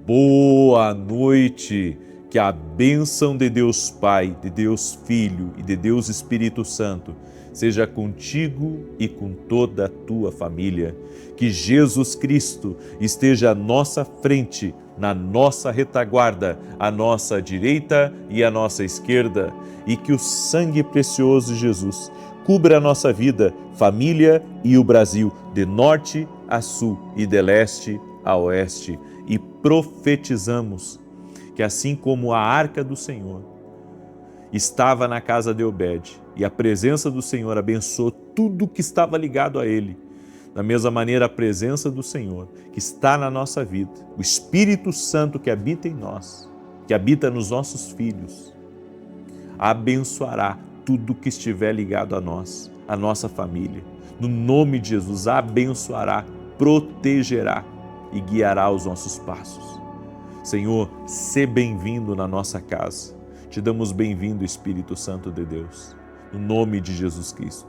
Boa noite, que a bênção de Deus Pai, de Deus Filho e de Deus Espírito Santo seja contigo e com toda a tua família. Que Jesus Cristo esteja à nossa frente, na nossa retaguarda, à nossa direita e à nossa esquerda, e que o sangue precioso de Jesus cubra a nossa vida, família e o Brasil, de norte a sul e de leste a oeste. E profetizamos que assim como a arca do Senhor estava na casa de Obed e a presença do Senhor abençoou tudo que estava ligado a ele, da mesma maneira a presença do Senhor que está na nossa vida, o Espírito Santo que habita em nós, que habita nos nossos filhos, abençoará tudo que estiver ligado a nós, a nossa família. No nome de Jesus, abençoará, protegerá e guiará os nossos passos. Senhor, sê bem-vindo na nossa casa. Te damos bem-vindo, Espírito Santo de Deus, no nome de Jesus Cristo.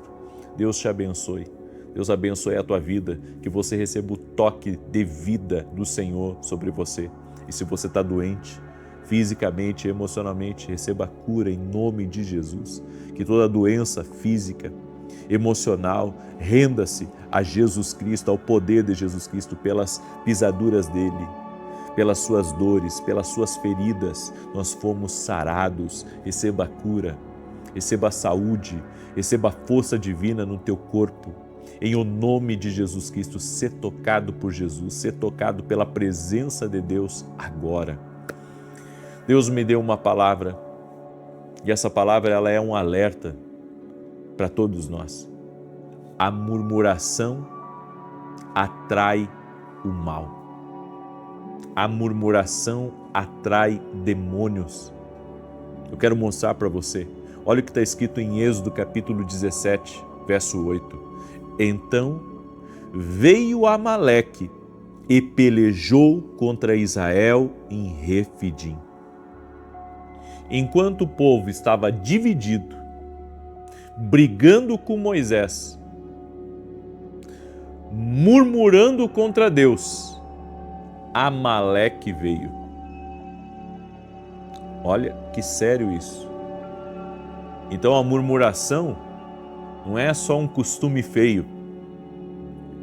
Deus te abençoe. Deus abençoe a tua vida, que você receba o toque de vida do Senhor sobre você. E se você está doente, fisicamente e emocionalmente, receba a cura em nome de Jesus. Que toda doença física, emocional, renda-se a Jesus Cristo, ao poder de Jesus Cristo, pelas pisaduras dele, pelas suas dores, pelas suas feridas, nós fomos sarados. Receba a cura, receba a saúde, receba a força divina no teu corpo. Em o nome de Jesus Cristo, ser tocado por Jesus, ser tocado pela presença de Deus agora. Deus me deu uma palavra, e essa palavra ela é um alerta para todos nós. A murmuração atrai o mal. A murmuração atrai demônios. Eu quero mostrar para você. Olha o que está escrito em Êxodo capítulo 17, verso 8. Então veio Amaleque e pelejou contra Israel em Refidim. Enquanto o povo estava dividido, brigando com Moisés, murmurando contra Deus, Amaleque veio. Olha que sério isso. Então a murmuração não é só um costume feio.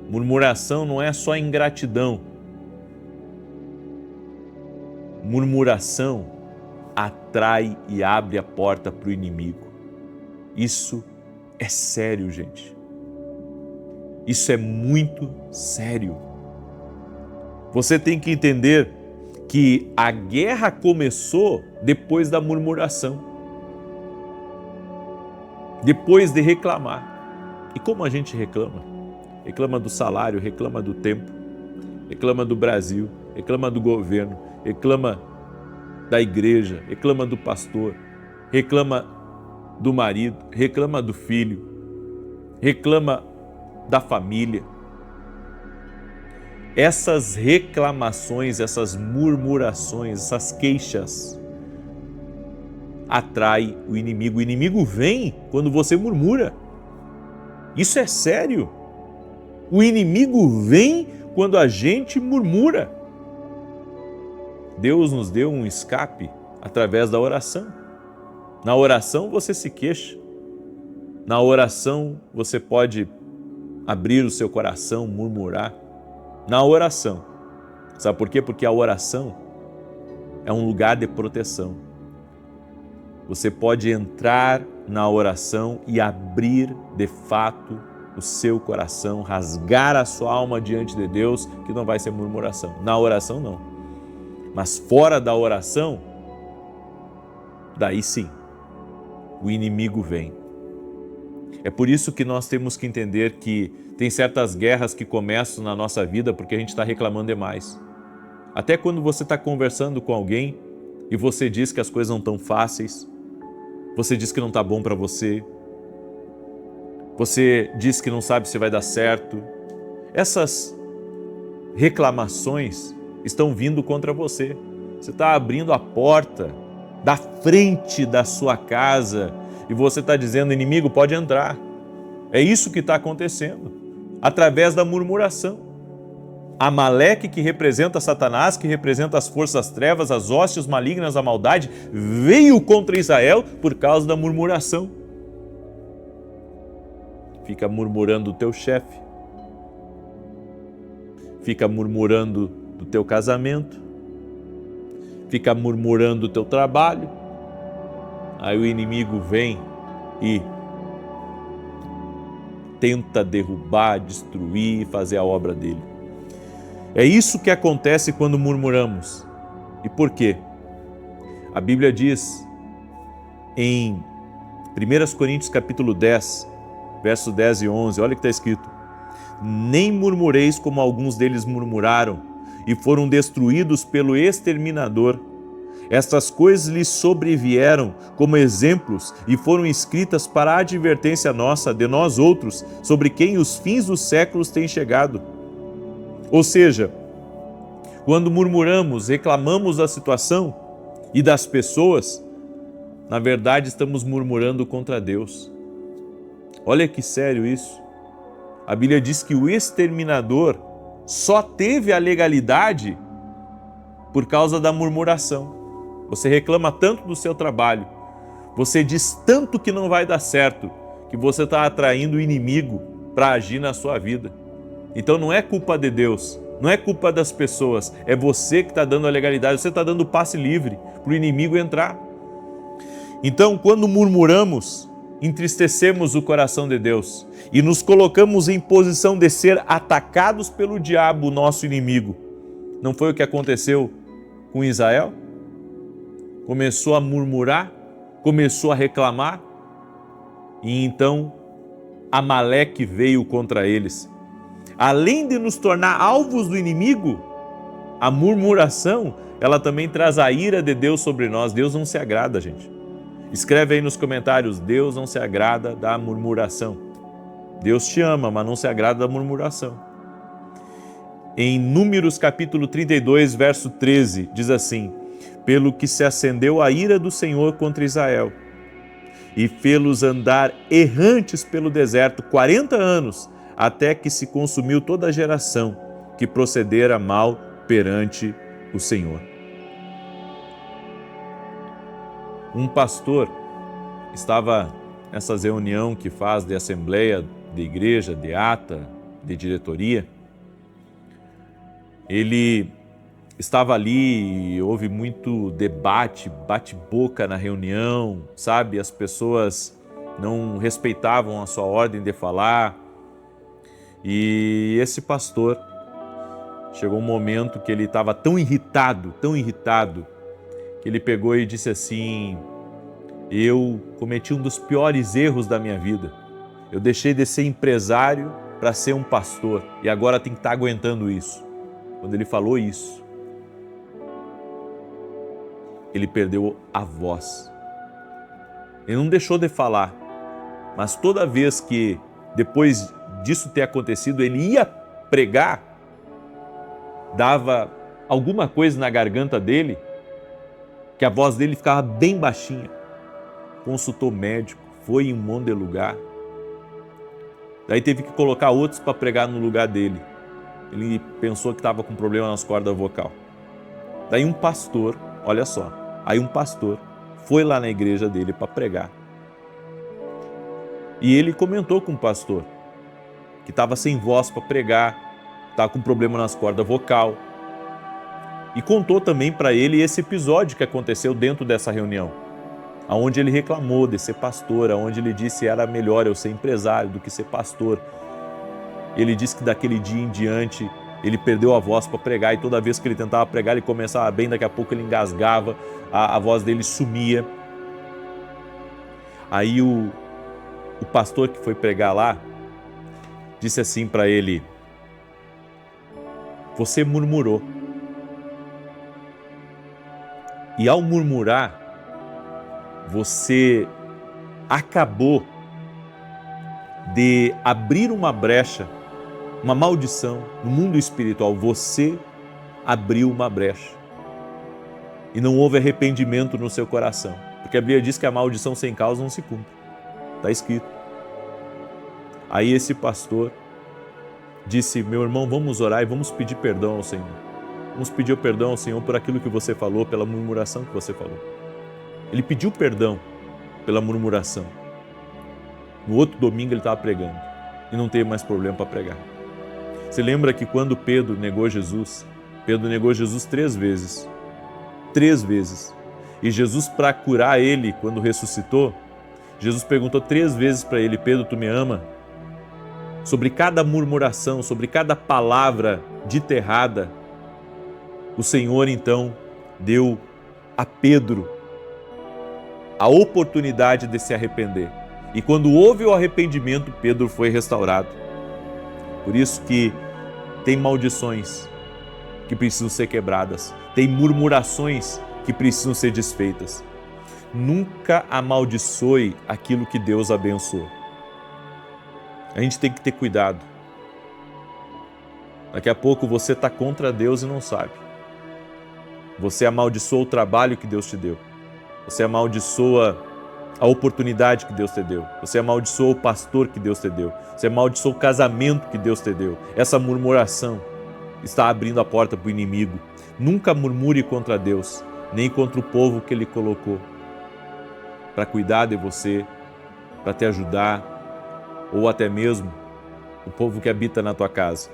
Murmuração não é só ingratidão. Murmuração atrai e abre a porta para o inimigo. Isso é sério, gente. Isso é muito sério. Você tem que entender que a guerra começou depois da murmuração, depois de reclamar. E como a gente reclama? Reclama do salário, reclama do tempo, reclama do Brasil, reclama do governo, reclama da igreja, reclama do pastor, reclama do marido, reclama do filho, reclama da família. Essas reclamações, essas murmurações, essas queixas atraem o inimigo. O inimigo vem quando você murmura. Isso é sério. O inimigo vem quando a gente murmura. Deus nos deu um escape através da oração. Na oração você se queixa. Na oração você pode abrir o seu coração, murmurar. Na oração. Sabe por quê? Porque a oração é um lugar de proteção. Você pode entrar na oração e abrir de fato o seu coração, rasgar a sua alma diante de Deus, que não vai ser murmuração. Na oração não. Mas fora da oração, daí sim, o inimigo vem. É por isso que nós temos que entender que tem certas guerras que começam na nossa vida porque a gente está reclamando demais. Até quando você está conversando com alguém e você diz que as coisas não estão fáceis, você diz que não está bom para você, você diz que não sabe se vai dar certo. Essas reclamações estão vindo contra você. Você está abrindo a porta da frente da sua casa e você está dizendo, inimigo, pode entrar. É isso que está acontecendo, através da murmuração. Amaleque, que representa Satanás, que representa as forças das trevas, as hostes malignas, a maldade, veio contra Israel por causa da murmuração. Fica murmurando do teu chefe, fica murmurando do teu casamento, fica murmurando do teu trabalho, aí o inimigo vem e tenta derrubar, destruir, fazer a obra dele. É isso que acontece quando murmuramos. E por quê? A Bíblia diz em 1 Coríntios capítulo 10, versos 10 e 11, olha o que está escrito: nem murmureis como alguns deles murmuraram e foram destruídos pelo exterminador. Estas coisas lhes sobrevieram como exemplos e foram escritas para a advertência nossa, de nós outros, sobre quem os fins dos séculos têm chegado. Ou seja, quando murmuramos, reclamamos da situação e das pessoas, na verdade estamos murmurando contra Deus. Olha que sério isso. A Bíblia diz que o exterminador só teve a legalidade por causa da murmuração. Você reclama tanto do seu trabalho, você diz tanto que não vai dar certo, que você está atraindo o inimigo para agir na sua vida. Então não é culpa de Deus, não é culpa das pessoas, é você que está dando a legalidade, você está dando passe livre para o inimigo entrar. Então, quando murmuramos, entristecemos o coração de Deus e nos colocamos em posição de ser atacados pelo diabo, nosso inimigo. Não foi o que aconteceu com Israel? Começou a murmurar, começou a reclamar, e então Amaleque veio contra eles. Além de nos tornar alvos do inimigo, a murmuração, ela também traz a ira de Deus sobre nós. Deus não se agrada, gente. Escreve aí nos comentários: Deus não se agrada da murmuração. Deus te ama, mas não se agrada da murmuração. Em Números capítulo 32, verso 13, diz assim: pelo que se acendeu a ira do Senhor contra Israel e fê-los andar errantes pelo deserto 40 anos, até que se consumiu toda a geração que procedera mal perante o Senhor. Um pastor estava nessa reunião que faz de assembleia, de igreja, de ata, de diretoria. Ele estava ali e houve muito debate, bate-boca na reunião, sabe? As pessoas não respeitavam a sua ordem de falar. E esse pastor, chegou um momento que ele estava tão irritado, que ele pegou e disse assim: eu cometi um dos piores erros da minha vida. Eu deixei de ser empresário para ser um pastor e agora tenho que estar aguentando isso. Quando ele falou isso, ele perdeu a voz. Ele não deixou de falar, mas toda vez que, depois disso ter acontecido, ele ia pregar, dava alguma coisa na garganta dele, que a voz dele ficava bem baixinha. Consultou médico, foi em um monte de lugar. Daí teve que colocar outros para pregar no lugar dele. Ele pensou que estava com problema nas cordas vocais. Daí um pastor, olha só, um pastor foi lá na igreja dele para pregar. E ele comentou com o pastor que estava sem voz para pregar, estava com problema nas cordas vocais. E contou também para ele esse episódio que aconteceu dentro dessa reunião, onde ele reclamou de ser pastor, onde ele disse que era melhor eu ser empresário do que ser pastor. Ele disse que daquele dia em diante ele perdeu a voz para pregar e toda vez que ele tentava pregar ele começava bem, daqui a pouco ele engasgava, a voz dele sumia. Aí o pastor que foi pregar lá disse assim para ele: você murmurou. E ao murmurar, você acabou de abrir uma brecha, uma maldição no mundo espiritual. Você abriu uma brecha e não houve arrependimento no seu coração, porque a Bíblia diz que a maldição sem causa não se cumpre. Está escrito. Aí esse pastor disse: meu irmão, vamos orar e vamos pedir perdão ao Senhor. Vamos pedir perdão ao Senhor por aquilo que você falou, pela murmuração que você falou. Ele pediu perdão pela murmuração. No outro domingo ele estava pregando e não teve mais problema para pregar. Você lembra que quando Pedro negou Jesus 3 vezes. 3 vezes. E Jesus, para curar ele, quando ressuscitou, Jesus perguntou 3 vezes para ele: Pedro, tu me ama? Sobre cada murmuração, sobre cada palavra dita errada, o Senhor então deu a Pedro a oportunidade de se arrepender. E quando houve o arrependimento, Pedro foi restaurado. Por isso que tem maldições que precisam ser quebradas, tem murmurações que precisam ser desfeitas. Nunca amaldiçoe aquilo que Deus abençoou. A gente tem que ter cuidado. Daqui a pouco você está contra Deus e não sabe. Você amaldiçoa o trabalho que Deus te deu. Você amaldiçoa a oportunidade que Deus te deu. Você amaldiçoa o pastor que Deus te deu. Você amaldiçoa o casamento que Deus te deu. Essa murmuração está abrindo a porta para o inimigo. Nunca murmure contra Deus, nem contra o povo que Ele colocou para cuidar de você, para te ajudar, ou até mesmo o povo que habita na tua casa.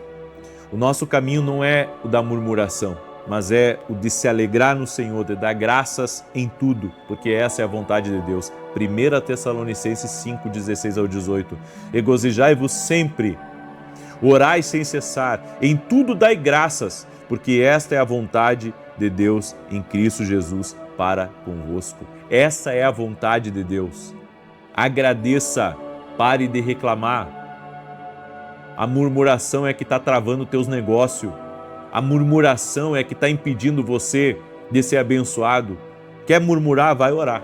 O nosso caminho não é o da murmuração, mas é o de se alegrar no Senhor, de dar graças em tudo, porque essa é a vontade de Deus. 1 Tessalonicenses 5, 16 ao 18. Regozijai-vos sempre, orai sem cessar, em tudo dai graças, porque esta é a vontade de Deus em Cristo Jesus para convosco. Essa é a vontade de Deus. Agradeça, pare de reclamar. A murmuração é que está travando teus negócios. A murmuração é que está impedindo você de ser abençoado. Quer murmurar? Vai orar.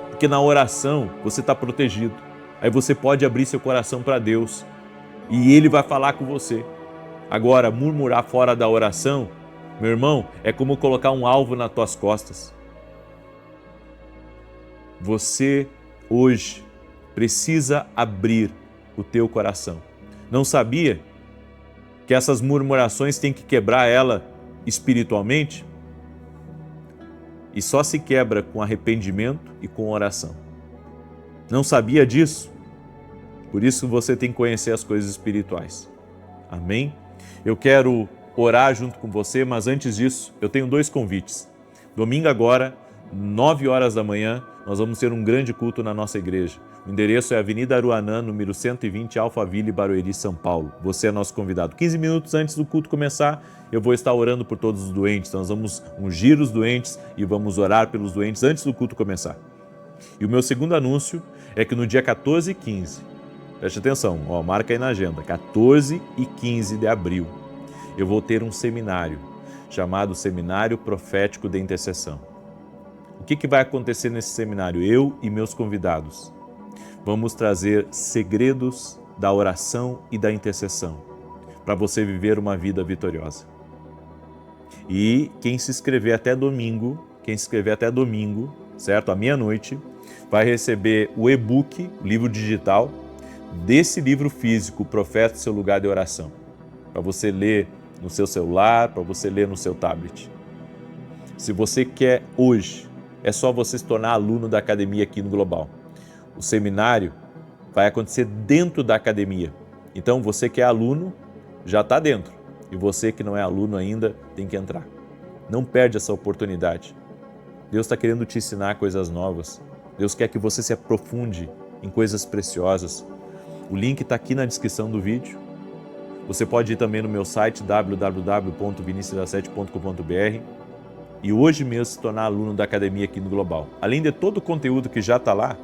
Porque na oração você está protegido. Aí você pode abrir seu coração para Deus e Ele vai falar com você. Agora, murmurar fora da oração, meu irmão, é como colocar um alvo nas tuas costas. Você hoje precisa abrir o teu coração. Não sabia que essas murmurações tem que quebrar ela espiritualmente? E só se quebra com arrependimento e com oração. Não sabia disso? Por isso você tem que conhecer as coisas espirituais. Amém? Eu quero orar junto com você, mas antes disso, eu tenho 2 convites. Domingo agora, 9 horas da manhã, nós vamos ter um grande culto na nossa igreja. O endereço é Avenida Aruanã, número 120, Alphaville, Barueri, São Paulo. Você é nosso convidado. 15 minutos antes do culto começar, eu vou estar orando por todos os doentes. Nós vamos ungir os doentes e vamos orar pelos doentes antes do culto começar. E o meu segundo anúncio é que no dia 14 e 15, preste atenção, marca aí na agenda, 14 e 15 de abril, eu vou ter um seminário chamado Seminário Profético de Intercessão. O que vai acontecer nesse seminário? Eu e meus convidados vamos trazer segredos da oração e da intercessão para você viver uma vida vitoriosa. E quem se inscrever até domingo, certo? À meia-noite, vai receber o e-book, o livro digital, desse livro físico, O Profeta, Seu Lugar de Oração, para você ler no seu celular, para você ler no seu tablet. Se você quer hoje, é só você se tornar aluno da academia aqui no Global. O seminário vai acontecer dentro da academia. Então você que é aluno, já está dentro. E você que não é aluno ainda, tem que entrar. Não perde essa oportunidade. Deus está querendo te ensinar coisas novas. Deus quer que você se aprofunde em coisas preciosas. O link está aqui na descrição do vídeo. Você pode ir também no meu site www.vinicius17.com.br e hoje mesmo se tornar aluno da academia aqui no Global. Além de todo o conteúdo que já está lá,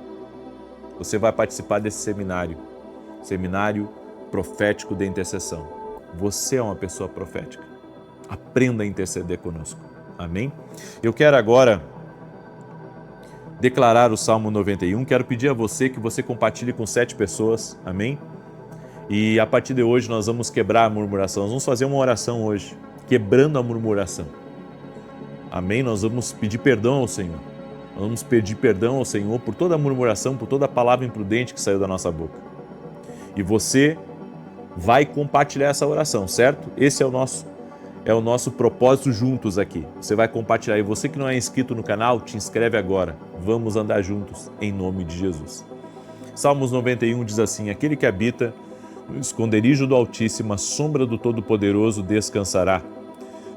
você vai participar desse seminário, Seminário Profético de Intercessão. Você é uma pessoa profética. Aprenda a interceder conosco. Amém? Eu quero agora declarar o Salmo 91. Quero pedir a você que você compartilhe com 7 pessoas. Amém? E a partir de hoje nós vamos quebrar a murmuração. Nós vamos fazer uma oração hoje, quebrando a murmuração. Amém? Nós vamos pedir perdão ao Senhor. Nós vamos pedir perdão ao Senhor por toda a murmuração, por toda a palavra imprudente que saiu da nossa boca. E você vai compartilhar essa oração, certo? Esse é o nosso propósito juntos aqui. Você vai compartilhar. E você que não é inscrito no canal, te inscreve agora. Vamos andar juntos em nome de Jesus. Salmos 91 diz assim: aquele que habita no esconderijo do Altíssimo, a sombra do Todo-Poderoso descansará.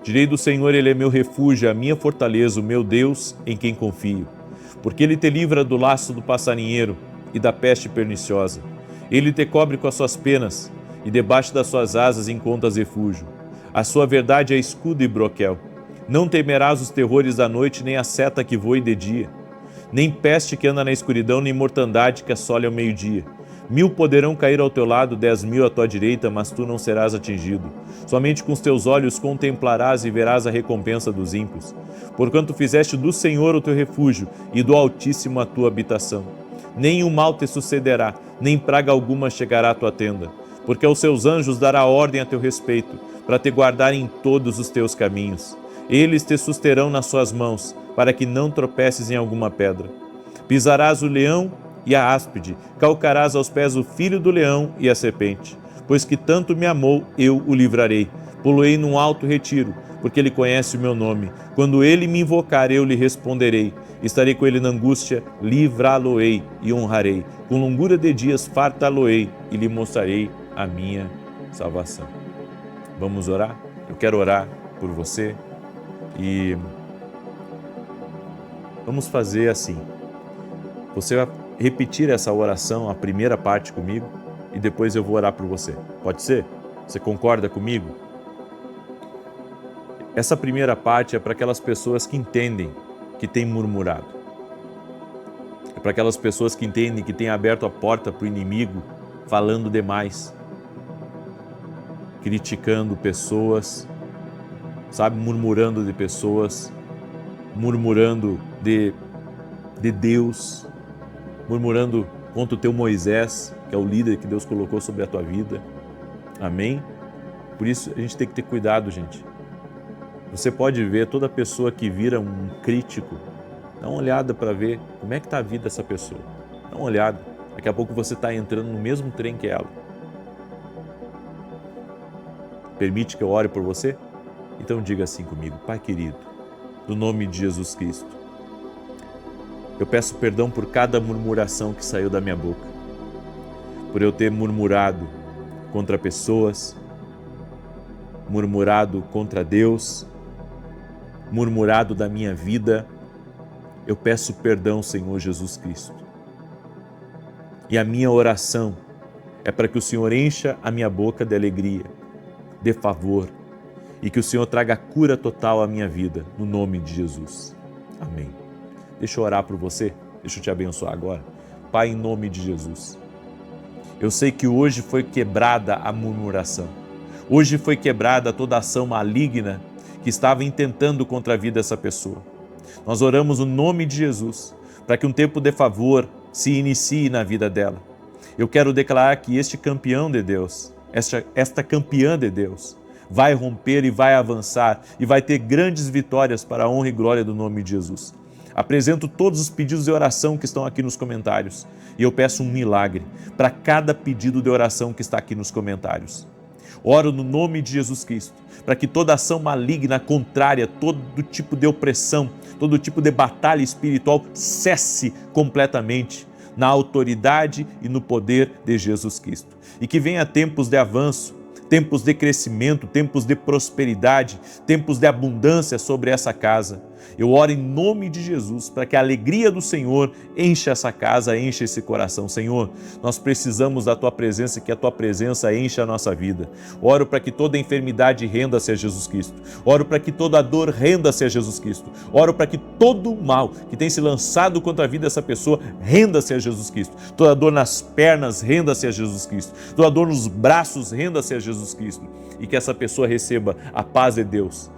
Direi do Senhor, Ele é meu refúgio, a minha fortaleza, o meu Deus, em quem confio. Porque Ele te livra do laço do passarinheiro e da peste perniciosa. Ele te cobre com as suas penas, e debaixo das suas asas encontras refúgio. A sua verdade é escudo e broquel. Não temerás os terrores da noite, nem a seta que voe de dia, nem peste que anda na escuridão, nem mortandade que assole ao meio-dia. 1000 poderão cair ao teu lado, 10.000 à tua direita, mas tu não serás atingido. Somente com os teus olhos contemplarás e verás a recompensa dos ímpios. Porquanto fizeste do Senhor o teu refúgio e do Altíssimo a tua habitação. Nem o mal te sucederá, nem praga alguma chegará à tua tenda. Porque aos seus anjos dará ordem a teu respeito, para te guardar em todos os teus caminhos. Eles te susterão nas suas mãos, para que não tropeces em alguma pedra. Pisarás o leão e a áspide, calcarás aos pés o filho do leão e a serpente. Pois que tanto me amou, eu o livrarei. Poloei num alto retiro, porque ele conhece o meu nome. Quando ele me invocar, eu lhe responderei. Estarei com ele na angústia, livrá-lo-ei e honrarei. Com longura de dias fartá-lo-ei e lhe mostrarei a minha salvação. Vamos orar? Eu quero orar por você e vamos fazer assim. Você vai repetir essa oração, a primeira parte comigo, e depois eu vou orar por você. Pode ser? Você concorda comigo? Essa primeira parte é para aquelas pessoas que entendem que têm murmurado. É para aquelas pessoas que entendem que têm aberto a porta para o inimigo, falando demais, criticando pessoas, sabe, murmurando de pessoas, murmurando de Deus, murmurando contra o teu Moisés, que é o líder que Deus colocou sobre a tua vida. Amém? Por isso a gente tem que ter cuidado, gente. Você pode ver toda pessoa que vira um crítico, dá uma olhada para ver como é que está a vida dessa pessoa. Dá uma olhada. Daqui a pouco você está entrando no mesmo trem que ela. Permite que eu ore por você? Então diga assim comigo: Pai querido, no nome de Jesus Cristo, eu peço perdão por cada murmuração que saiu da minha boca, por eu ter murmurado contra pessoas, murmurado contra Deus, murmurado da minha vida. Eu peço perdão, Senhor Jesus Cristo. E a minha oração é para que o Senhor encha a minha boca de alegria, de favor, e que o Senhor traga cura total à minha vida, no nome de Jesus. Amém. Deixa eu orar por você, deixa eu te abençoar agora. Pai, em nome de Jesus, eu sei que hoje foi quebrada a murmuração. Hoje foi quebrada toda ação maligna que estava intentando contra a vida dessa pessoa. Nós oramos no nome de Jesus, para que um tempo de favor se inicie na vida dela. Eu quero declarar que este campeão de Deus, esta campeã de Deus, vai romper e vai avançar e vai ter grandes vitórias para a honra e glória do nome de Jesus. Apresento todos os pedidos de oração que estão aqui nos comentários e eu peço um milagre para cada pedido de oração que está aqui nos comentários. Oro no nome de Jesus Cristo, para que toda ação maligna, contrária, todo tipo de opressão, todo tipo de batalha espiritual cesse completamente na autoridade e no poder de Jesus Cristo. E que venha tempos de avanço, tempos de crescimento, tempos de prosperidade, tempos de abundância sobre essa casa. Eu oro em nome de Jesus para que a alegria do Senhor encha essa casa, encha esse coração. Senhor, nós precisamos da Tua presença e que a Tua presença encha a nossa vida. Oro para que toda enfermidade renda-se a Jesus Cristo. Oro para que toda dor renda-se a Jesus Cristo. Oro para que todo mal que tem se lançado contra a vida dessa pessoa renda-se a Jesus Cristo. Toda dor nas pernas renda-se a Jesus Cristo. Toda dor nos braços renda-se a Jesus Cristo. E que essa pessoa receba a paz de Deus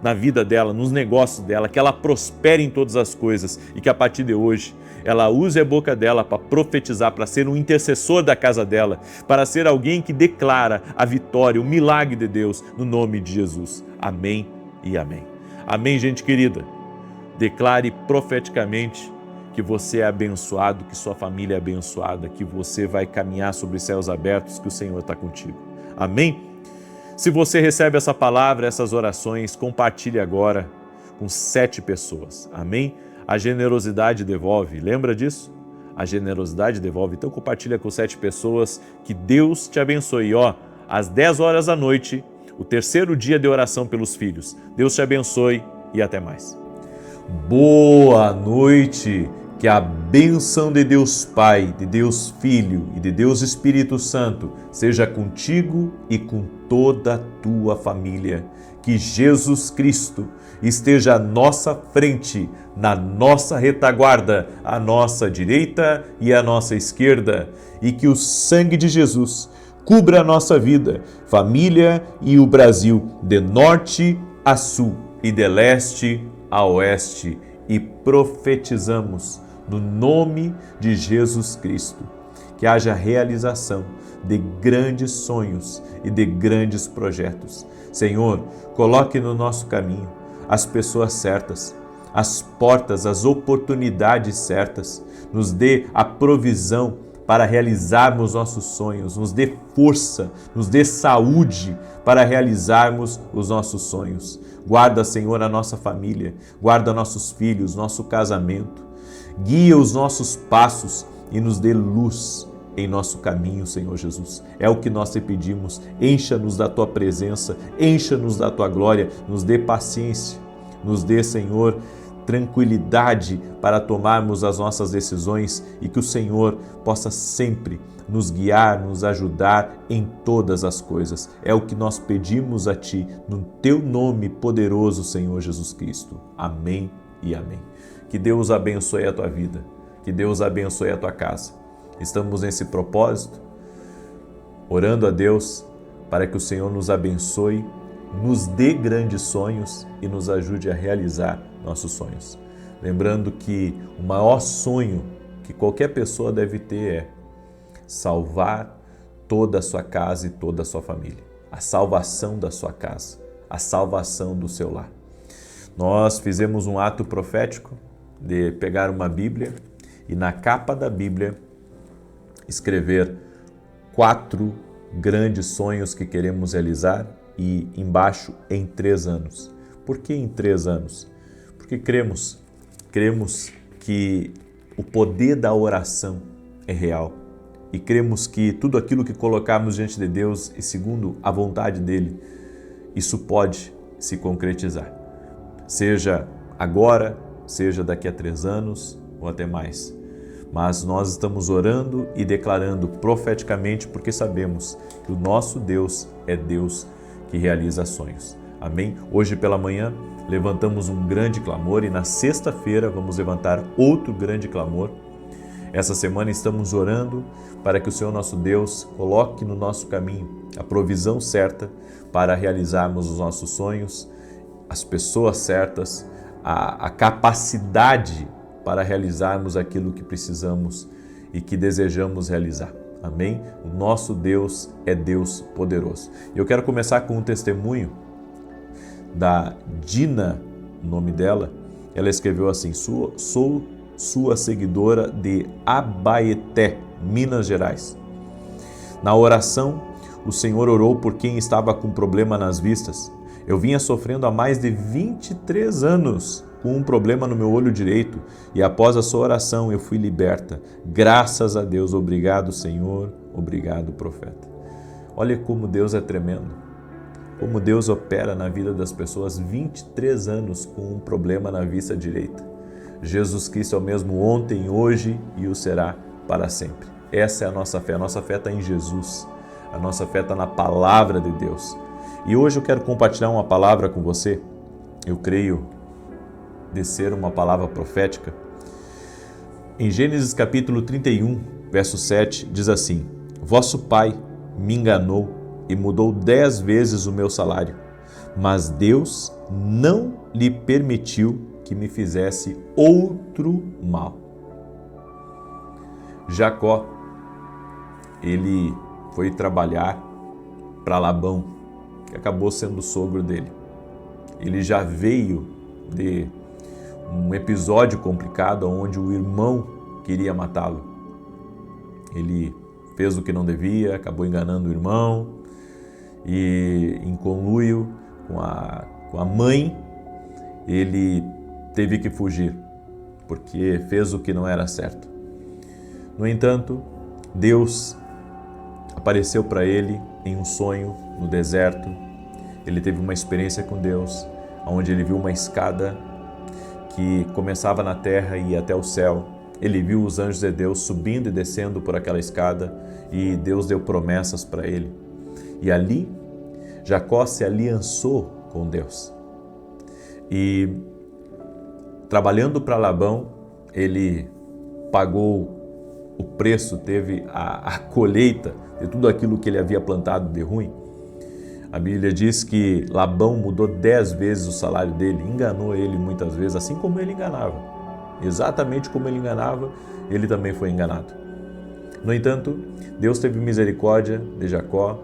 na vida dela, nos negócios dela, que ela prospere em todas as coisas e que a partir de hoje ela use a boca dela para profetizar, para ser um intercessor da casa dela, para ser alguém que declara a vitória, o milagre de Deus no nome de Jesus. Amém e amém. Amém, gente querida. Declare profeticamente que você é abençoado, que sua família é abençoada, que você vai caminhar sobre céus abertos, que o Senhor está contigo. Amém? Se você recebe essa palavra, essas orações, compartilhe agora com 7 pessoas. Amém? A generosidade devolve. Lembra disso? A generosidade devolve. Então compartilha com 7 pessoas. Que Deus te abençoe. Às 10 horas da noite, o 3º dia de oração pelos filhos. Deus te abençoe e até mais. Boa noite. Que a bênção de Deus Pai, de Deus Filho e de Deus Espírito Santo seja contigo e com toda a tua família. Que Jesus Cristo esteja à nossa frente, na nossa retaguarda, à nossa direita e à nossa esquerda, e que o sangue de Jesus cubra a nossa vida, família e o Brasil, de norte a sul e de leste a oeste, e profetizamos no nome de Jesus Cristo que haja realização de grandes sonhos e de grandes projetos. Senhor, coloque no nosso caminho as pessoas certas, as portas, as oportunidades certas, nos dê a provisão para realizarmos nossos sonhos, nos dê força, nos dê saúde para realizarmos os nossos sonhos. Guarda, Senhor, a nossa família, guarda nossos filhos, nosso casamento, guia os nossos passos e nos dê luz em nosso caminho, Senhor Jesus. É o que nós te pedimos. Encha-nos da tua presença, encha-nos da tua glória, nos dê paciência, nos dê, Senhor, tranquilidade para tomarmos as nossas decisões e que o Senhor possa sempre nos guiar, nos ajudar em todas as coisas. É o que nós pedimos a Ti, no Teu nome poderoso, Senhor Jesus Cristo. Amém e amém. Que Deus abençoe a tua vida, que Deus abençoe a tua casa. Estamos nesse propósito, orando a Deus para que o Senhor nos abençoe, nos dê grandes sonhos e nos ajude a realizar nossos sonhos. Lembrando que o maior sonho que qualquer pessoa deve ter é salvar toda a sua casa e toda a sua família. A salvação da sua casa, a salvação do seu lar. Nós fizemos um ato profético de pegar uma Bíblia e na capa da Bíblia escrever 4 grandes sonhos que queremos realizar e embaixo em 3 anos. Por que em 3 anos? Porque cremos que o poder da oração é real e cremos que tudo aquilo que colocarmos diante de Deus e segundo a vontade dele, isso pode se concretizar. Seja agora, seja daqui a 3 anos ou até mais. Mas nós estamos orando e declarando profeticamente porque sabemos que o nosso Deus é Deus que realiza sonhos. Amém? Hoje pela manhã levantamos um grande clamor e na sexta-feira vamos levantar outro grande clamor. Essa semana estamos orando para que o Senhor nosso Deus coloque no nosso caminho a provisão certa para realizarmos os nossos sonhos, as pessoas certas, a capacidade para realizarmos aquilo que precisamos e que desejamos realizar. Amém? O nosso Deus é Deus poderoso. E eu quero começar com um testemunho da Dina, o nome dela. Ela escreveu assim: sou sua seguidora de Abaeté, Minas Gerais. Na oração, o Senhor orou por quem estava com problema nas vistas. Eu vinha sofrendo há mais de 23 anos com um problema no meu olho direito e após a sua oração eu fui liberta. Graças a Deus. Obrigado, Senhor. Obrigado, profeta. Olha como Deus é tremendo. Como Deus opera na vida das pessoas. 23 anos com um problema na vista direita. Jesus Cristo é o mesmo ontem, hoje e o será para sempre. Essa é a nossa fé. A nossa fé está em Jesus. A nossa fé está na palavra de Deus. E hoje eu quero compartilhar uma palavra com você. Eu creio de ser uma palavra profética. Em Gênesis capítulo 31, verso 7, diz assim: Vosso pai me enganou e mudou 10 vezes o meu salário, mas Deus não lhe permitiu que me fizesse outro mal. Jacó, ele foi trabalhar para Labão, que acabou sendo o sogro dele. Ele já veio de um episódio complicado onde o irmão queria matá-lo. Ele fez o que não devia, acabou enganando o irmão e em conluio com a mãe, ele teve que fugir, porque fez o que não era certo. No entanto, Deus apareceu para ele em um sonho no deserto. Ele teve uma experiência com Deus, onde ele viu uma escada que começava na terra e ia até o céu. Ele viu os anjos de Deus subindo e descendo por aquela escada e Deus deu promessas para ele. E ali, Jacó se aliançou com Deus. E trabalhando para Labão, ele pagou o preço, teve a colheita de tudo aquilo que ele havia plantado de ruim. A Bíblia diz que Labão mudou 10 vezes o salário dele, enganou ele muitas vezes, assim como ele enganava. Exatamente como ele enganava, ele também foi enganado. No entanto, Deus teve misericórdia de Jacó,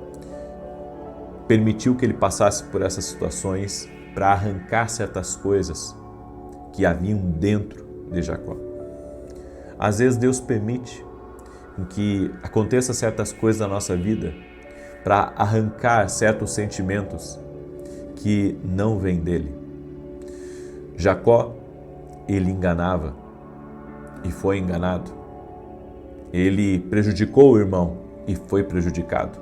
permitiu que ele passasse por essas situações para arrancar certas coisas que haviam dentro de Jacó. Às vezes Deus permite que aconteça certas coisas na nossa vida para arrancar certos sentimentos que não vêm dele. Jacó, ele enganava e foi enganado. Ele prejudicou o irmão e foi prejudicado.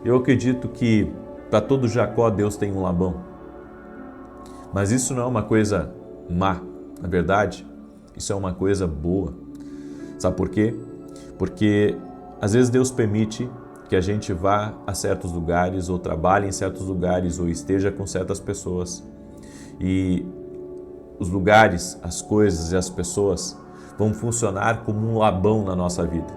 Eu acredito que para todo Jacó Deus tem um Labão. Mas isso não é uma coisa má, na verdade, isso é uma coisa boa. Sabe por quê? Porque às vezes Deus permite que a gente vá a certos lugares, ou trabalhe em certos lugares, ou esteja com certas pessoas. E os lugares, as coisas e as pessoas vão funcionar como um Labão na nossa vida.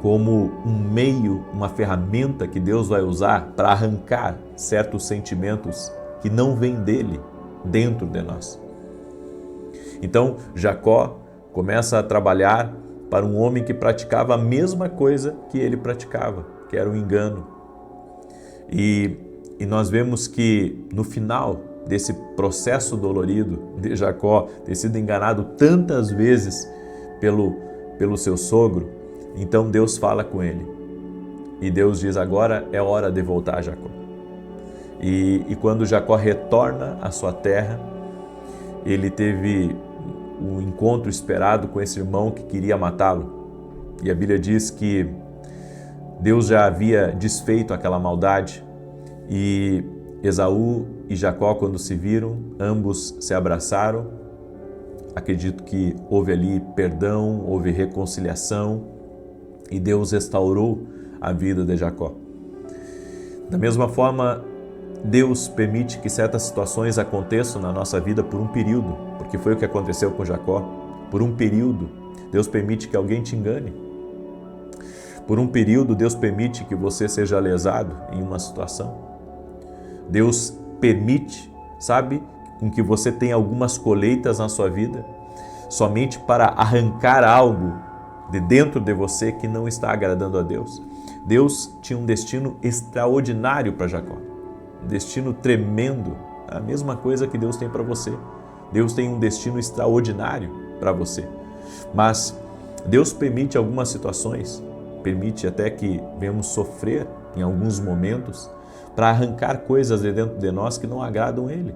Como um meio, uma ferramenta que Deus vai usar para arrancar certos sentimentos que não vêm dele dentro de nós. Então, Jacó começa a trabalhar para um homem que praticava a mesma coisa que ele praticava, que era o engano. E nós vemos que no final desse processo dolorido de Jacó ter sido enganado tantas vezes pelo seu sogro, então Deus fala com ele. E Deus diz: agora é hora de voltar, Jacó. E quando Jacó retorna à sua terra, ele teve o encontro esperado com esse irmão que queria matá-lo. E a Bíblia diz que Deus já havia desfeito aquela maldade e Esaú e Jacó, quando se viram, ambos se abraçaram. Acredito que houve ali perdão, houve reconciliação e Deus restaurou a vida de Jacó. Da mesma forma, Deus permite que certas situações aconteçam na nossa vida por um período, porque foi o que aconteceu com Jacó. Por um período, Deus permite que alguém te engane. Por um período, Deus permite que você seja lesado em uma situação. Deus permite, sabe, com que você tenha algumas colheitas na sua vida, somente para arrancar algo de dentro de você que não está agradando a Deus. Deus tinha um destino extraordinário para Jacó. Um destino tremendo, a mesma coisa que Deus tem para você. Deus tem um destino extraordinário para você. Mas Deus permite algumas situações, permite até que venhamos sofrer em alguns momentos para arrancar coisas de dentro de nós que não agradam Ele.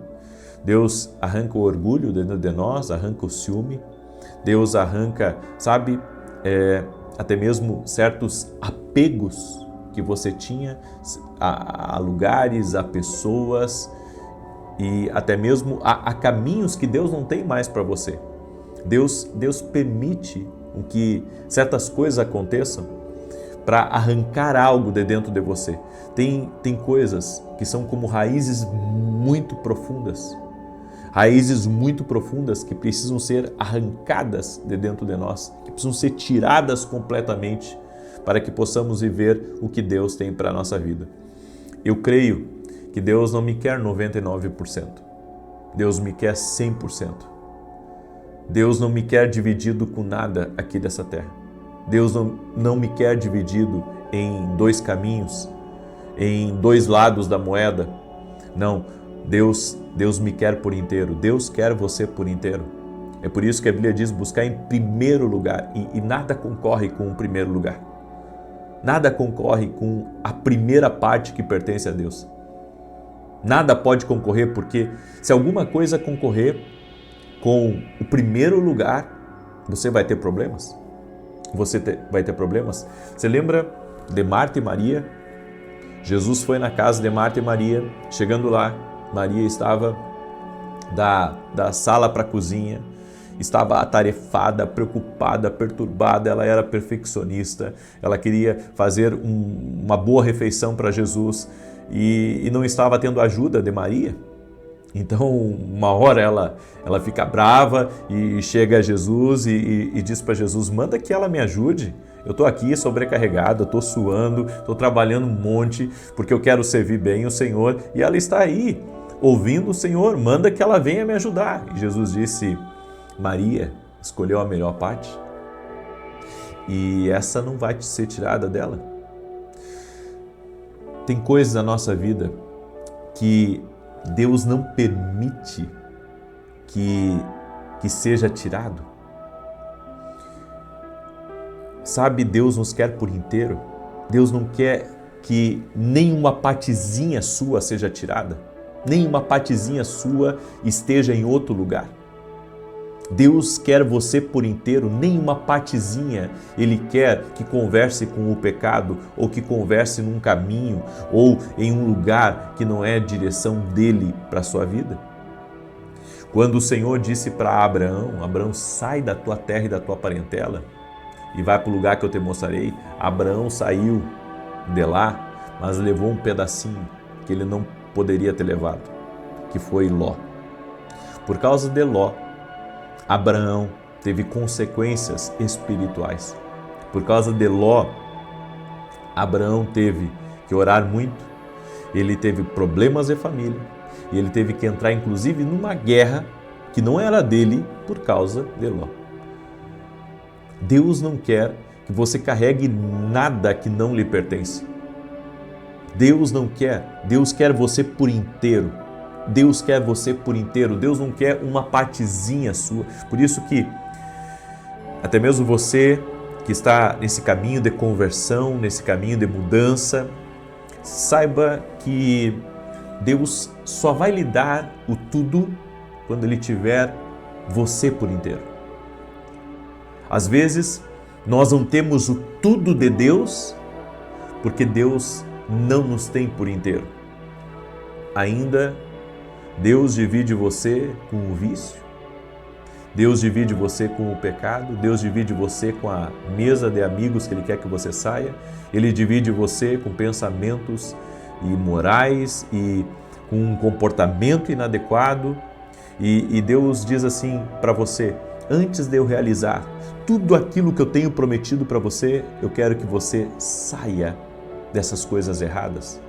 Deus arranca o orgulho dentro de nós, arranca o ciúme. Deus arranca, sabe, até mesmo certos apegos que você tinha a lugares, a pessoas e até mesmo a caminhos que Deus não tem mais para você. Deus permite que certas coisas aconteçam para arrancar algo de dentro de você. Tem coisas que são como raízes muito profundas. Raízes muito profundas que precisam ser arrancadas de dentro de nós, que precisam ser tiradas completamente para que possamos viver o que Deus tem para a nossa vida. Eu creio que Deus não me quer 99%. Deus me quer 100%. Deus não me quer dividido com nada aqui dessa terra. Deus não me quer dividido em dois caminhos, em dois lados da moeda. Não, Deus me quer por inteiro. Deus quer você por inteiro. É por isso que a Bíblia diz buscar em primeiro lugar e nada concorre com o primeiro lugar. Nada concorre com a primeira parte que pertence a Deus. Nada pode concorrer, porque se alguma coisa concorrer com o primeiro lugar, você vai ter problemas. Vai ter problemas. Você lembra de Marta e Maria? Jesus foi na casa de Marta e Maria. Chegando lá, Maria estava da sala para a cozinha. Estava atarefada, preocupada, perturbada, ela era perfeccionista, ela queria fazer uma boa refeição para Jesus e não estava tendo ajuda de Maria. Então, uma hora ela fica brava e chega a Jesus e diz para Jesus: manda que ela me ajude. Eu estou aqui sobrecarregada, estou suando, estou trabalhando um monte porque eu quero servir bem o Senhor. E ela está aí, ouvindo o Senhor, manda que ela venha me ajudar. E Jesus disse: Maria escolheu a melhor parte e essa não vai ser tirada dela. Tem coisas na nossa vida que Deus não permite que seja tirado. Sabe, Deus nos quer por inteiro. Deus não quer que nenhuma partezinha sua seja tirada, nenhuma partezinha sua esteja em outro lugar. Deus quer você por inteiro, nenhuma partezinha Ele quer que converse com o pecado ou que converse num caminho ou em um lugar que não é a direção dEle para a sua vida. Quando o Senhor disse para Abraão: Abraão, sai da tua terra e da tua parentela e vai para o lugar que eu te mostrarei. Abraão saiu de lá, mas levou um pedacinho que ele não poderia ter levado, que foi Ló. Por causa de Ló, Abraão teve consequências espirituais. Por causa de Ló, Abraão teve que orar muito, ele teve problemas de família e ele teve que entrar inclusive numa guerra que não era dele por causa de Ló. Deus não quer que você carregue nada que não lhe pertence. Deus não quer, Deus quer você por inteiro. Deus quer você por inteiro, Deus não quer uma partezinha sua. Por isso que até mesmo você que está nesse caminho de conversão, nesse caminho de mudança, saiba que Deus só vai lhe dar o tudo quando Ele tiver você por inteiro. Às vezes nós não temos o tudo de Deus porque Deus não nos tem por inteiro. Ainda Deus divide você com o vício, Deus divide você com o pecado, Deus divide você com a mesa de amigos que Ele quer que você saia, Ele divide você com pensamentos imorais e com um comportamento inadequado e Deus diz assim para você: antes de eu realizar tudo aquilo que eu tenho prometido para você, eu quero que você saia dessas coisas erradas.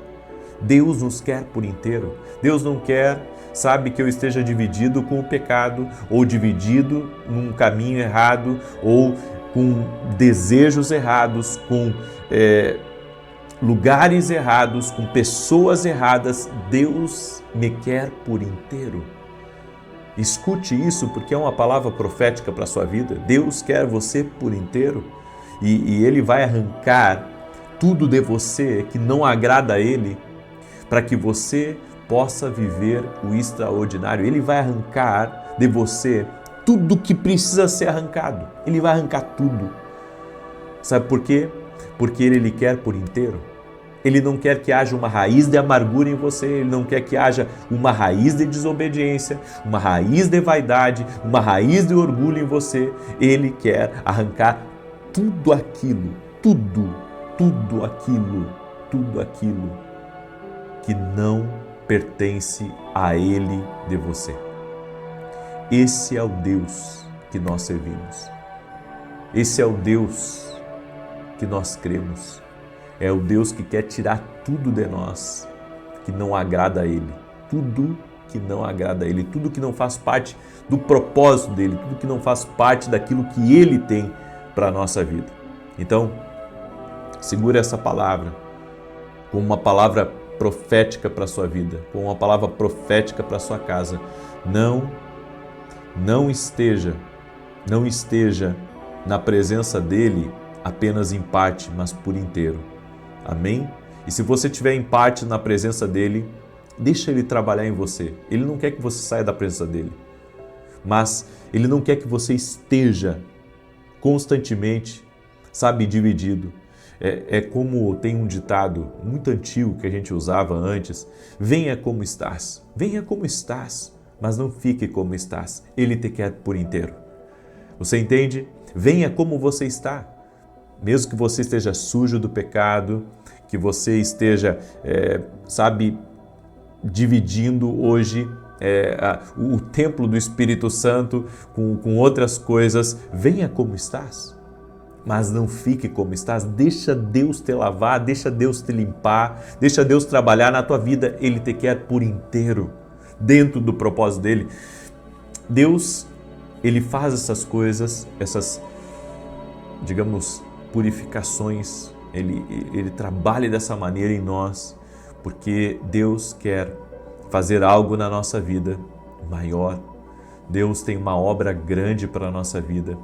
Deus nos quer por inteiro. Deus não quer, sabe, que eu esteja dividido com o pecado, ou dividido num caminho errado, ou com desejos errados, com lugares errados, com pessoas erradas. Deus me quer por inteiro. Escute isso, porque é uma palavra profética para a sua vida. Deus quer você por inteiro e Ele vai arrancar tudo de você que não agrada a Ele, para que você possa viver o extraordinário. Ele vai arrancar de você tudo que precisa ser arrancado. Ele vai arrancar tudo. Sabe por quê? Porque Ele lhe quer por inteiro. Ele não quer que haja uma raiz de amargura em você, Ele não quer que haja uma raiz de desobediência, uma raiz de vaidade, uma raiz de orgulho em você. Ele quer arrancar tudo aquilo, tudo aquilo que não pertence a Ele de você. Esse é o Deus que nós servimos. Esse é o Deus que nós cremos. É o Deus que quer tirar tudo de nós que não agrada a Ele. Tudo que não agrada a Ele, tudo que não faz parte do propósito dEle, tudo que não faz parte daquilo que Ele tem para a nossa vida. Então, segure essa palavra como uma palavra profética para a sua vida, como uma palavra profética para a sua casa. Não esteja na presença dEle apenas em parte, mas por inteiro. Amém? E se você estiver em parte na presença dele, deixa ele trabalhar em você. Ele não quer que você saia da presença dele, mas ele não quer que você esteja constantemente, sabe, dividido. É como tem um ditado muito antigo que a gente usava antes: venha como estás, mas não fique como estás, ele te quer por inteiro. Você entende? Venha como você está, mesmo que você esteja sujo do pecado, que você esteja, dividindo hoje o templo do Espírito Santo com outras coisas. Venha como estás, mas não fique como estás. Deixa Deus te lavar, deixa Deus te limpar, deixa Deus trabalhar na tua vida. Ele te quer por inteiro, dentro do propósito dele. Deus, ele faz essas coisas, essas, digamos, purificações. Ele trabalha dessa maneira em nós, porque Deus quer fazer algo na nossa vida maior. Deus tem uma obra grande para a nossa vida.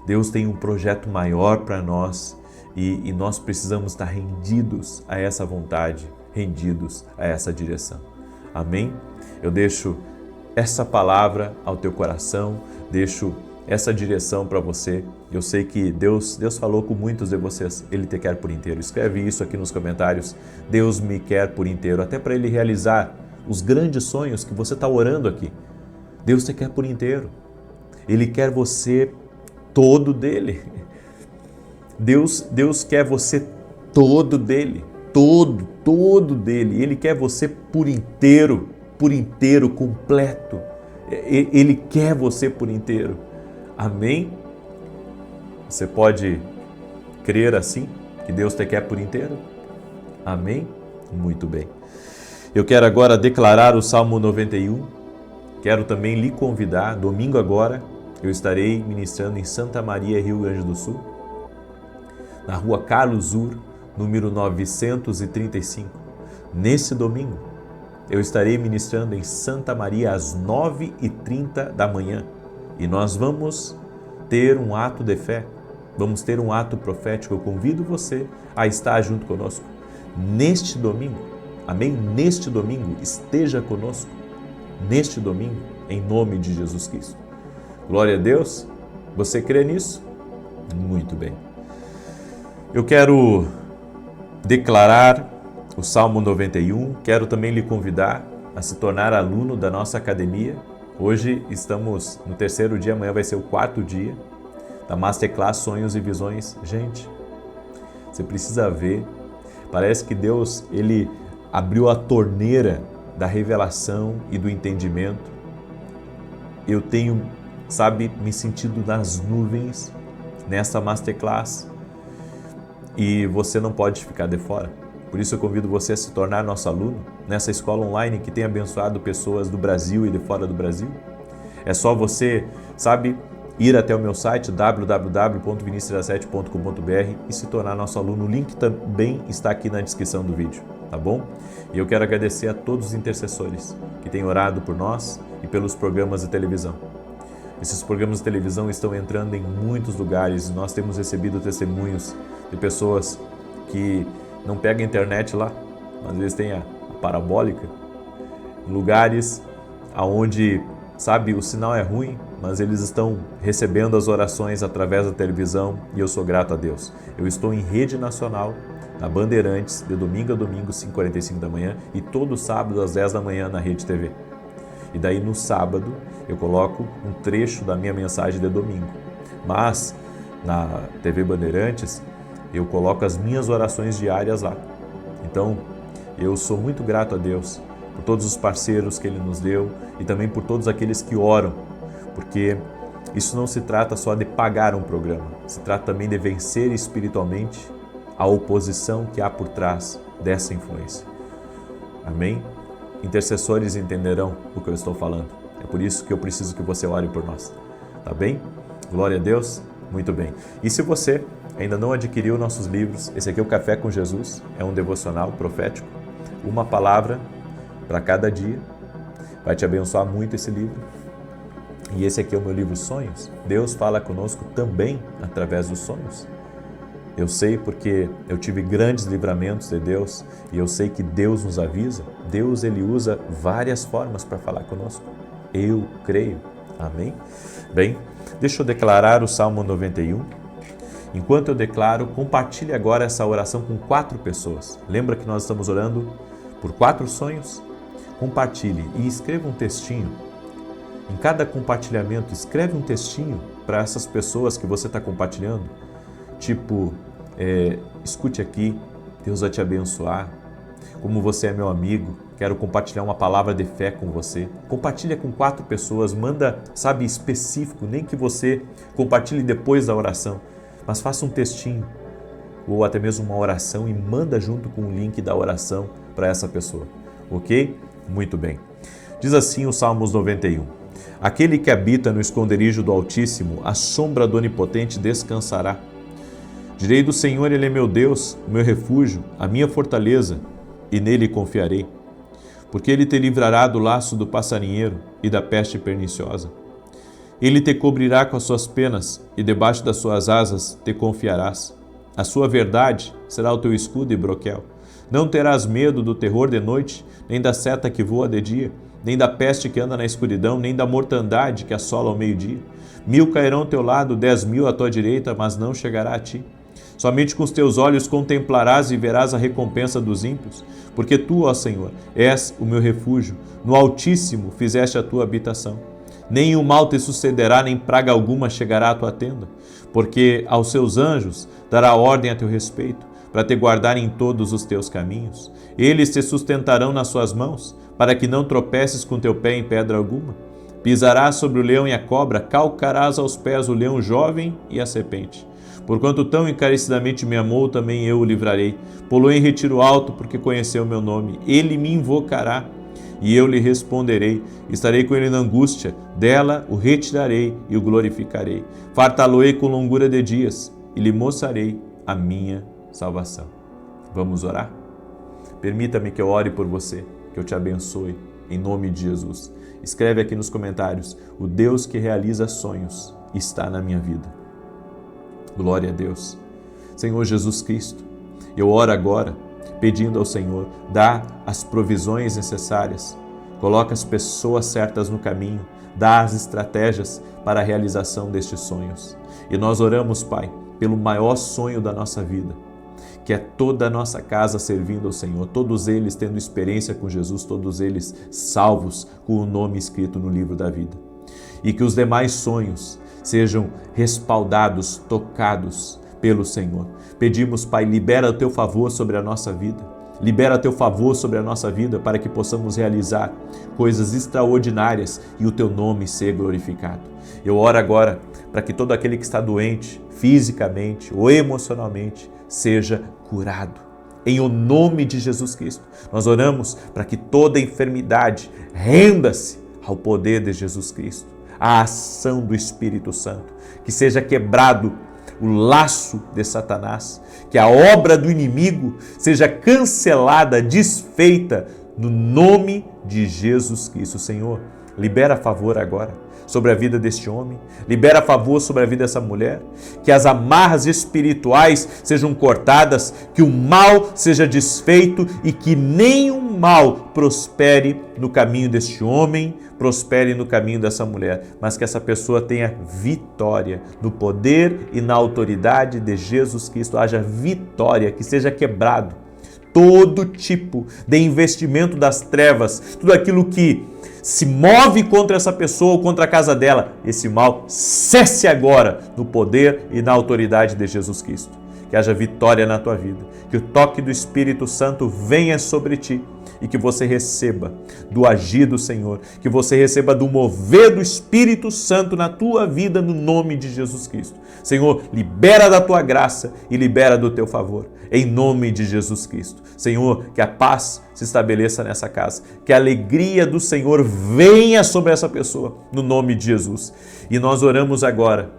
Deus tem um projeto maior para nós e nós precisamos estar rendidos a essa vontade, rendidos a essa direção. Amém? Eu deixo essa palavra ao teu coração, deixo essa direção para você. Eu sei que Deus falou com muitos de vocês, Ele te quer por inteiro. Escreve isso aqui nos comentários. Deus me quer por inteiro, até para Ele realizar os grandes sonhos que você está orando aqui. Deus te quer por inteiro. Ele quer você todo dele. Deus quer você todo dele, todo dele. Ele quer você por inteiro, completo. Ele quer você por inteiro. Amém? Você pode crer assim, que Deus te quer por inteiro? Amém? Muito bem. Eu quero agora declarar o Salmo 91. Quero também lhe convidar, domingo agora, eu estarei ministrando em Santa Maria, Rio Grande do Sul, na rua Carlos Ur, número 935. Nesse domingo, eu estarei ministrando em Santa Maria às 9h30 da manhã. E nós vamos ter um ato de fé, vamos ter um ato profético. Eu convido você a estar junto conosco neste domingo. Amém? Neste domingo, esteja conosco. Neste domingo, em nome de Jesus Cristo. Glória a Deus. Você crê nisso? Muito bem. Eu quero declarar o Salmo 91. Quero também lhe convidar a se tornar aluno da nossa academia. Hoje estamos no 3º dia, amanhã vai ser o 4º dia da Masterclass Sonhos e Visões. Gente, você precisa ver. Parece que Deus, Ele abriu a torneira da revelação e do entendimento. Eu tenho, me sentido nas nuvens nessa Masterclass e você não pode ficar de fora. Por isso eu convido você a se tornar nosso aluno nessa escola online que tem abençoado pessoas do Brasil e de fora do Brasil. É só você, ir até o meu site www.vinicius17.com.br e se tornar nosso aluno. O link também está aqui na descrição do vídeo, tá bom? E eu quero agradecer a todos os intercessores que têm orado por nós e pelos programas de televisão. Esses programas de televisão estão entrando em muitos lugares e nós temos recebido testemunhos de pessoas que não pegam a internet lá, mas eles têm a parabólica, lugares onde, o sinal é ruim, mas eles estão recebendo as orações através da televisão e eu sou grato a Deus. Eu estou em rede nacional, na Bandeirantes, de domingo a domingo, 5h45 da manhã e todo sábado às 10 da manhã na Rede TV. E daí no sábado eu coloco um trecho da minha mensagem de domingo. Mas na TV Bandeirantes eu coloco as minhas orações diárias lá. Então eu sou muito grato a Deus por todos os parceiros que Ele nos deu e também por todos aqueles que oram, porque isso não se trata só de pagar um programa, se trata também de vencer espiritualmente a oposição que há por trás dessa influência. Amém? Intercessores entenderão o que eu estou falando. É por isso que eu preciso que você ore por nós. Tá bem? Glória a Deus. Muito bem. E se você ainda não adquiriu nossos livros, esse aqui é o Café com Jesus, é um devocional profético, uma palavra para cada dia. Vai te abençoar muito esse livro. E esse aqui é o meu livro Sonhos. Deus fala conosco também através dos sonhos. Eu sei porque eu tive grandes livramentos de Deus e eu sei que Deus nos avisa. Deus, Ele usa várias formas para falar conosco. Eu creio. Amém? Bem, deixa eu declarar o Salmo 91. Enquanto eu declaro, compartilhe agora essa oração com 4 pessoas. Lembra que nós estamos orando por 4 sonhos? Compartilhe e escreva um textinho. Em cada compartilhamento, escreve um textinho para essas pessoas que você está compartilhando. Tipo, escute aqui, Deus vai te abençoar. Como você é meu amigo, quero compartilhar uma palavra de fé com você. Compartilha com 4 pessoas, manda, específico, nem que você compartilhe depois da oração, mas faça um textinho ou até mesmo uma oração e manda junto com o link da oração para essa pessoa, ok? Muito bem. Diz assim o Salmos 91. Aquele que habita no esconderijo do Altíssimo, à sombra do Onipotente descansará. Direi do Senhor, Ele é meu Deus, o meu refúgio, a minha fortaleza, e nele confiarei. Porque Ele te livrará do laço do passarinheiro e da peste perniciosa. Ele te cobrirá com as suas penas, e debaixo das suas asas te confiarás. A sua verdade será o teu escudo e broquel. Não terás medo do terror de noite, nem da seta que voa de dia, nem da peste que anda na escuridão, nem da mortandade que assola ao meio-dia. 1000 cairão ao teu lado, 10.000 à tua direita, mas não chegará a ti. Somente com os teus olhos contemplarás e verás a recompensa dos ímpios, porque tu, ó Senhor, és o meu refúgio, no Altíssimo fizeste a tua habitação. Nem o mal te sucederá, nem praga alguma chegará à tua tenda, porque aos seus anjos dará ordem a teu respeito, para te guardar em todos os teus caminhos. Eles te sustentarão nas suas mãos, para que não tropeces com teu pé em pedra alguma. Pisarás sobre o leão e a cobra, calcarás aos pés o leão jovem e a serpente. Porquanto tão encarecidamente me amou, também eu o livrarei. Pô-lo em retiro alto, porque conheceu o meu nome. Ele me invocará, e eu lhe responderei. Estarei com ele na angústia, dela o retirarei e o glorificarei. Fartá-lo-ei com longura de dias, e lhe mostrarei a minha salvação. Vamos orar? Permita-me que eu ore por você, que eu te abençoe, em nome de Jesus. Escreve aqui nos comentários: o Deus que realiza sonhos está na minha vida. Glória a Deus. Senhor Jesus Cristo, eu oro agora pedindo ao Senhor, dá as provisões necessárias, coloca as pessoas certas no caminho, dá as estratégias para a realização destes sonhos. E nós oramos, Pai, pelo maior sonho da nossa vida, que é toda a nossa casa servindo ao Senhor, todos eles tendo experiência com Jesus, todos eles salvos com o nome escrito no livro da vida. E que os demais sonhos sejam respaldados, tocados pelo Senhor. Pedimos, Pai, libera o Teu favor sobre a nossa vida. Libera o Teu favor sobre a nossa vida para que possamos realizar coisas extraordinárias e o Teu nome ser glorificado. Eu oro agora para que todo aquele que está doente, fisicamente ou emocionalmente, seja curado. Em o nome de Jesus Cristo, nós oramos para que toda enfermidade renda-se ao poder de Jesus Cristo, à ação do Espírito Santo, que seja quebrado o laço de Satanás, que a obra do inimigo seja cancelada, desfeita, no nome de Jesus Cristo. Senhor, libera favor agora sobre a vida deste homem, libera favor sobre a vida dessa mulher, que as amarras espirituais sejam cortadas, que o mal seja desfeito e que nenhum mal prospere no caminho deste homem, prospere no caminho dessa mulher, mas que essa pessoa tenha vitória no poder e na autoridade de Jesus Cristo, haja vitória, que seja quebrado todo tipo de investimento das trevas, tudo aquilo que se move contra essa pessoa ou contra a casa dela, esse mal cesse agora no poder e na autoridade de Jesus Cristo. Que haja vitória na tua vida, que o toque do Espírito Santo venha sobre ti e que você receba do agir do Senhor, que você receba do mover do Espírito Santo na tua vida no nome de Jesus Cristo. Senhor, libera da tua graça e libera do teu favor, em nome de Jesus Cristo. Senhor, que a paz se estabeleça nessa casa, que a alegria do Senhor venha sobre essa pessoa, no nome de Jesus. E nós oramos agora,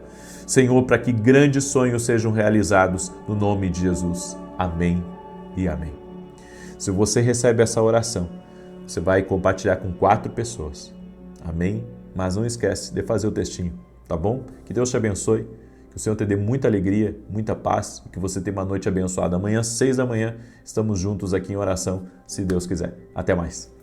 Senhor, para que grandes sonhos sejam realizados, no nome de Jesus. Amém e amém. Se você recebe essa oração, você vai compartilhar com 4 pessoas. Amém? Mas não esquece de fazer o textinho, tá bom? Que Deus te abençoe, Que o Senhor te dê muita alegria, muita paz e que você tenha uma noite abençoada. Amanhã, 6 da manhã, estamos juntos aqui em oração, se Deus quiser. Até mais.